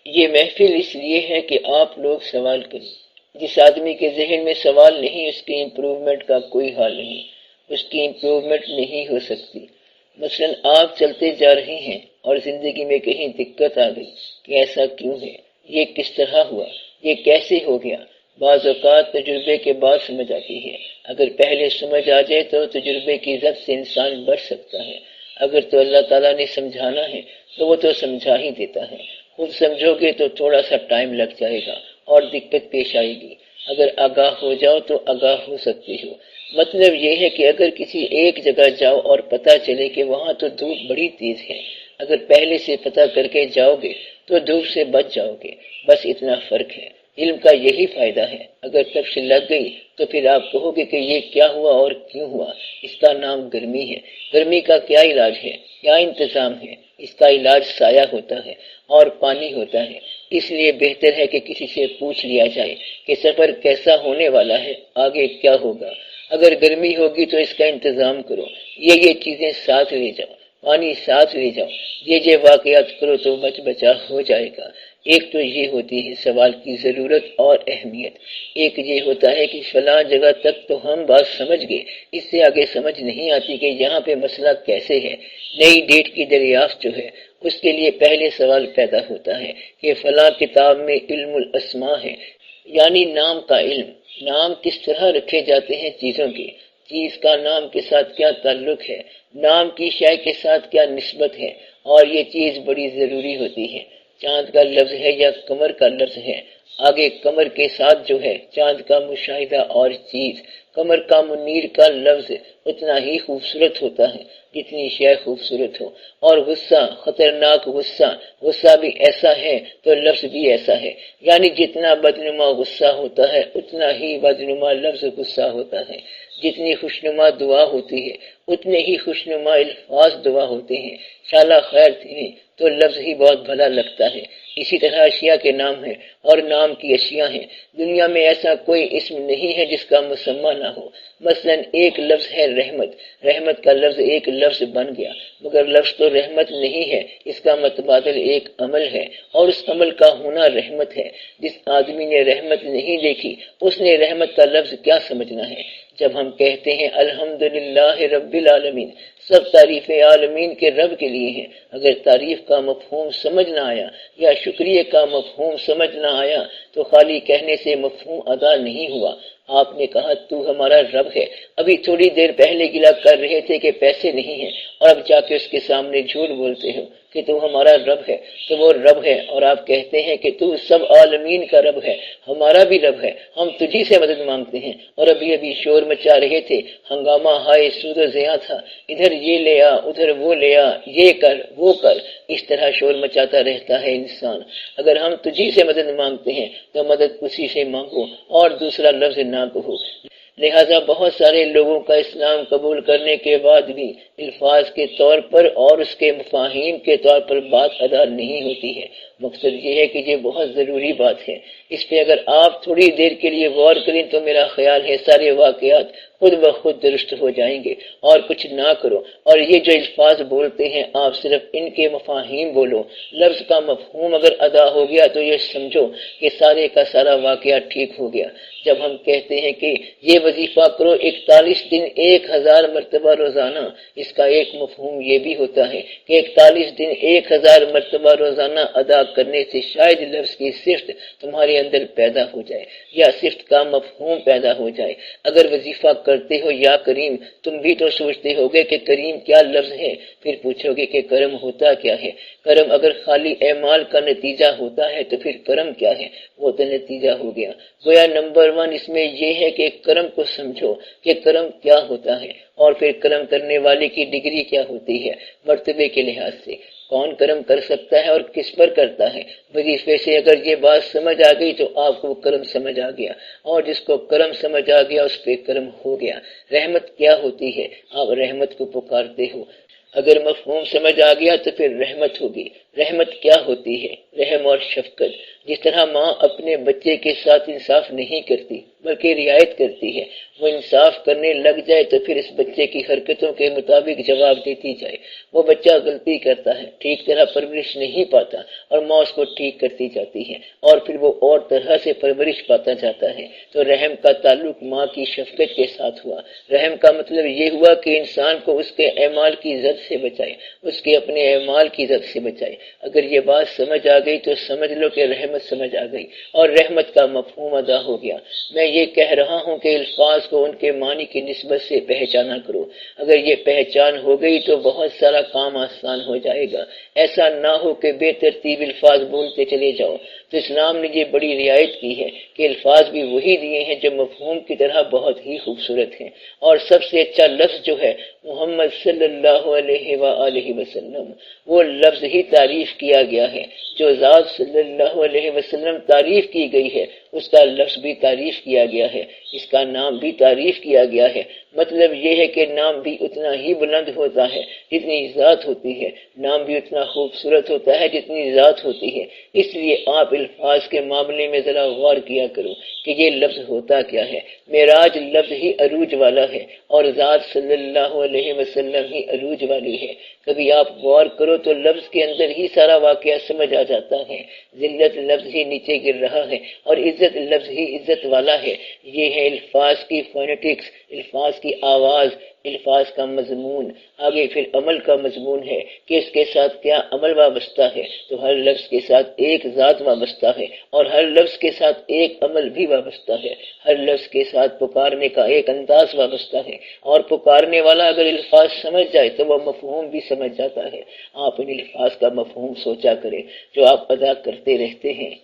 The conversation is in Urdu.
یہ محفل اس لیے ہے کہ آپ لوگ سوال کریں۔ جس آدمی کے ذہن میں سوال نہیں، اس کی امپروومنٹ کا کوئی حال نہیں، اس کی امپروومنٹ نہیں ہو سکتی۔ مثلا آپ چلتے جا رہے ہیں اور زندگی میں کہیں دقت آ گئی کہ ایسا کیوں ہے، یہ کس طرح ہوا، یہ کیسے ہو گیا۔ بعض اوقات تجربے کے بعد سمجھ آتی ہے، اگر پہلے سمجھ آ جائے تو تجربے کی عزت سے انسان بچ سکتا ہے۔ اگر تو اللہ تعالیٰ نے سمجھانا ہے تو وہ تو سمجھا ہی دیتا ہے، خود سمجھو گے تو تھوڑا سا ٹائم لگ جائے گا اور دقت پیش آئے گی۔ اگر آگاہ ہو جاؤ تو آگاہ ہو سکتے ہو۔ مطلب یہ ہے کہ اگر کسی ایک جگہ جاؤ اور پتہ چلے کہ وہاں تو دھوپ بڑی تیز ہے، اگر پہلے سے پتہ کر کے جاؤ گے تو دھوپ سے بچ جاؤ گے، بس اتنا فرق ہے۔ علم کا یہی فائدہ ہے، اگر تپش لگ گئی تو پھر آپ کہو گے کہ یہ کیا ہوا اور کیوں ہوا۔ اس کا نام گرمی ہے۔ گرمی کا کیا علاج ہے، کیا انتظام ہے؟ اس کا علاج سایہ ہوتا ہے اور پانی ہوتا ہے۔ اس لیے بہتر ہے کہ کسی سے پوچھ لیا جائے کہ سفر کیسا ہونے والا ہے، آگے کیا ہوگا۔ اگر گرمی ہوگی تو اس کا انتظام کرو، یہ چیزیں ساتھ لے جاؤ، پانی ساتھ لے جاؤ، یہ واقعات کرو تو بچا ہو جائے گا۔ ایک تو یہ ہوتی ہے سوال کی ضرورت اور اہمیت، ایک یہ ہوتا ہے کہ فلاں جگہ تک تو ہم بات سمجھ گئے، اس سے آگے سمجھ نہیں آتی کہ یہاں پہ مسئلہ کیسے ہے۔ نئی ڈیٹ کی دریافت جو ہے اس کے لیے پہلے سوال پیدا ہوتا ہے کہ فلاں کتاب میں علم الاسماء ہے، یعنی نام کا علم۔ نام کس طرح رکھے جاتے ہیں چیزوں کے، چیز کا نام کے ساتھ کیا تعلق ہے، نام کی شے کے ساتھ کیا نسبت ہے، اور یہ چیز بڑی ضروری ہوتی ہے۔ چاند کا لفظ ہے یا قمر کا لفظ ہے، آگے قمر کے ساتھ جو ہے چاند کا مشاہدہ اور چیز۔ قمر کا منیر کا لفظ اتنا ہی خوبصورت ہوتا ہے جتنی شے خوبصورت ہو، اور غصہ، خطرناک غصہ، غصہ بھی ایسا ہے تو لفظ بھی ایسا ہے، یعنی جتنا بدنما غصہ ہوتا ہے اتنا ہی بدنما لفظ غصہ ہوتا ہے۔ جتنی خوشنما دعا ہوتی ہے اتنے ہی خوشنما الفاظ دعا ہوتے ہیں۔ شالا خیر تھی تو لفظ ہی بہت بھلا لگتا ہے۔ اسی طرح اشیاء کے نام ہیں اور نام کی اشیاء ہیں۔ دنیا میں ایسا کوئی اسم نہیں ہے جس کا مسمى نہ ہو۔ مثلا ایک لفظ ہے رحمت، رحمت کا لفظ ایک لفظ بن گیا، مگر لفظ تو رحمت نہیں ہے، اس کا متبادل ایک عمل ہے، اور اس عمل کا ہونا رحمت ہے۔ جس آدمی نے رحمت نہیں دیکھی اس نے رحمت کا لفظ کیا سمجھنا ہے؟ جب ہم کہتے ہیں الحمدللہ رب العالمین، سب تعریف عالمین کے رب کے لیے ہیں، اگر تعریف کا مفہوم سمجھ نہ آیا یا شکریہ کا مفہوم سمجھ نہ آیا تو خالی کہنے سے مفہوم ادا نہیں ہوا۔ آپ نے کہا تو ہمارا رب ہے، ابھی تھوڑی دیر پہلے گلہ کر رہے تھے کہ پیسے نہیں ہیں، اور اب جا کے اس کے سامنے جھوٹ بولتے ہو کہ تو ہمارا رب ہے۔ تو وہ رب ہے، اور آپ کہتے ہیں کہ تو سب عالمین کا رب ہے، ہمارا بھی رب ہے، ہم تجھی سے مدد مانگتے ہیں، اور ابھی شور مچا رہے تھے، ہنگامہ ہائے سود و زیاں تھا، ادھر یہ لے آ ادھر وہ لے آ، یہ کر وہ کر، اس طرح شور مچاتا رہتا ہے انسان۔ اگر ہم تجھی سے مدد مانگتے ہیں تو مدد اسی سے مانگو اور دوسرا لفظ نہ کہو۔ لہذا بہت سارے لوگوں کا اسلام قبول کرنے کے بعد بھی الفاظ کے طور پر اور اس کے مفاہیم کے طور پر بات ادا نہیں ہوتی ہے۔ مقصد یہ ہے کہ یہ بہت ضروری بات ہے، اس پہ اگر آپ تھوڑی دیر کے لیے غور کریں تو میرا خیال ہے سارے واقعات خود بخود درست ہو جائیں گے۔ اور کچھ نہ کرو، اور یہ جو الفاظ بولتے ہیں آپ صرف ان کے مفاہیم بولو۔ لفظ کا مفہوم اگر ادا ہو گیا تو یہ سمجھو کہ سارے کا سارا واقعہ ٹھیک ہو گیا۔ جب ہم کہتے ہیں کہ یہ وظیفہ کرو 41 دن 1000 مرتبہ روزانہ، اس کا ایک مفہوم یہ بھی ہوتا ہے کہ 41 دن 1000 مرتبہ روزانہ ادا کرنے سے شاید لفظ کی صفت تمہارے اندر پیدا ہو جائے یا صفت کا مفہوم پیدا ہو جائے۔ اگر وظیفہ کرتے ہو یا کریم، تم بھی تو سوچتے ہوگے کہ کریم کیا لفظ ہے، پھر پوچھو گے کہ کرم ہوتا کیا ہے۔ کرم اگر خالی اعمال کا نتیجہ ہوتا ہے تو پھر کرم کیا ہے؟ وہ تو نتیجہ ہو گیا۔ گویا نمبر 1 اس میں یہ ہے کہ کرم کو سمجھو کہ کرم کیا ہوتا ہے، اور پھر کرم کرنے والے کی ڈگری کیا ہوتی ہے مرتبے کے لحاظ سے، کون کرم کر سکتا ہے اور کس پر کرتا ہے۔ وظیفے سے اگر یہ بات سمجھ آ گئی تو آپ کو کرم سمجھ آ گیا، اور جس کو کرم سمجھ آ گیا اس پہ کرم ہو گیا۔ رحمت کیا ہوتی ہے؟ آپ رحمت کو پکارتے ہو، اگر مفہوم سمجھ آ گیا تو پھر رحمت ہوگی۔ رحمت کیا ہوتی ہے؟ رحم اور شفقت۔ جس طرح ماں اپنے بچے کے ساتھ انصاف نہیں کرتی بلکہ رعایت کرتی ہے، وہ انصاف کرنے لگ جائے تو پھر اس بچے کی حرکتوں کے مطابق جواب دیتی جائے۔ وہ بچہ غلطی کرتا ہے، ٹھیک طرح پرورش نہیں پاتا اور ماں اس کو ٹھیک کرتی جاتی ہے اور پھر وہ اور طرح سے پرورش پاتا جاتا ہے۔ تو رحم کا تعلق ماں کی شفقت کے ساتھ ہوا۔ رحم کا مطلب یہ ہوا کہ انسان کو اس کے اعمال کی زد سے بچائے، اس کے اپنے اعمال کی زد سے بچائے۔ اگر یہ بات سمجھ آ گئی تو سمجھ لو کہ رحمت سمجھ آ گئی اور رحمت کا مفہوم ادا ہو گیا۔ میں یہ کہہ رہا ہوں کہ الفاظ کو ان کے معنی کی نسبت سے پہچانا کرو۔ اگر یہ پہچان ہو گئی تو بہت سارا کام آسان ہو جائے گا۔ ایسا نہ ہو کہ بے ترتیب الفاظ بولتے چلے جاؤ۔ تو اسلام نے یہ بڑی رعایت کی ہے کہ الفاظ بھی وہی دیے ہیں جو مفہوم کی طرح بہت ہی خوبصورت ہیں، اور سب سے اچھا لفظ جو ہے محمد صلی اللہ علیہ وآلہ وسلم، وہ لفظ ہی تعریف کیا گیا ہے۔ جو ذات صلی اللہ علیہ وسلم تعریف کی گئی ہے اس کا لفظ بھی تعریف کیا گیا ہے، اس کا نام بھی تعریف کیا گیا ہے۔ مطلب یہ ہے کہ نام بھی اتنا ہی بلند ہوتا ہے جتنی ذات ہوتی ہے، نام بھی اتنا خوبصورت ہوتا ہے جتنی ذات ہوتی ہے۔ اس لیے آپ الفاظ کے معاملے میں ذرا غور کیا کرو کہ یہ لفظ ہوتا کیا ہے۔ معراج لفظ ہی عروج والا ہے اور ذات صلی اللہ علیہ وسلم ہی عروج والی ہے۔ کبھی آپ غور کرو تو لفظ کے اندر ہی سارا واقعہ سمجھ آ جاتا ہے۔ ذلت لفظ ہی نیچے گر رہا ہے اور عزت لفظ ہی عزت والا ہے۔ یہ ہے الفاظ کی فونیٹکس، الفاظ کی آواز، الفاظ کا مضمون۔ آگے پھر عمل کا مضمون ہے کہ اس کے ساتھ کیا عمل وابستہ ہے۔ تو ہر لفظ کے ساتھ ایک ذات وابستہ ہے اور ہر لفظ کے ساتھ ایک عمل بھی وابستہ ہے۔ ہر لفظ کے ساتھ پکارنے کا ایک انداز وابستہ ہے، اور پکارنے والا اگر الفاظ سمجھ جائے تو وہ مفہوم بھی سمجھ جاتا ہے۔ آپ ان الفاظ کا مفہوم سوچا کریں جو آپ ادا کرتے رہتے ہیں۔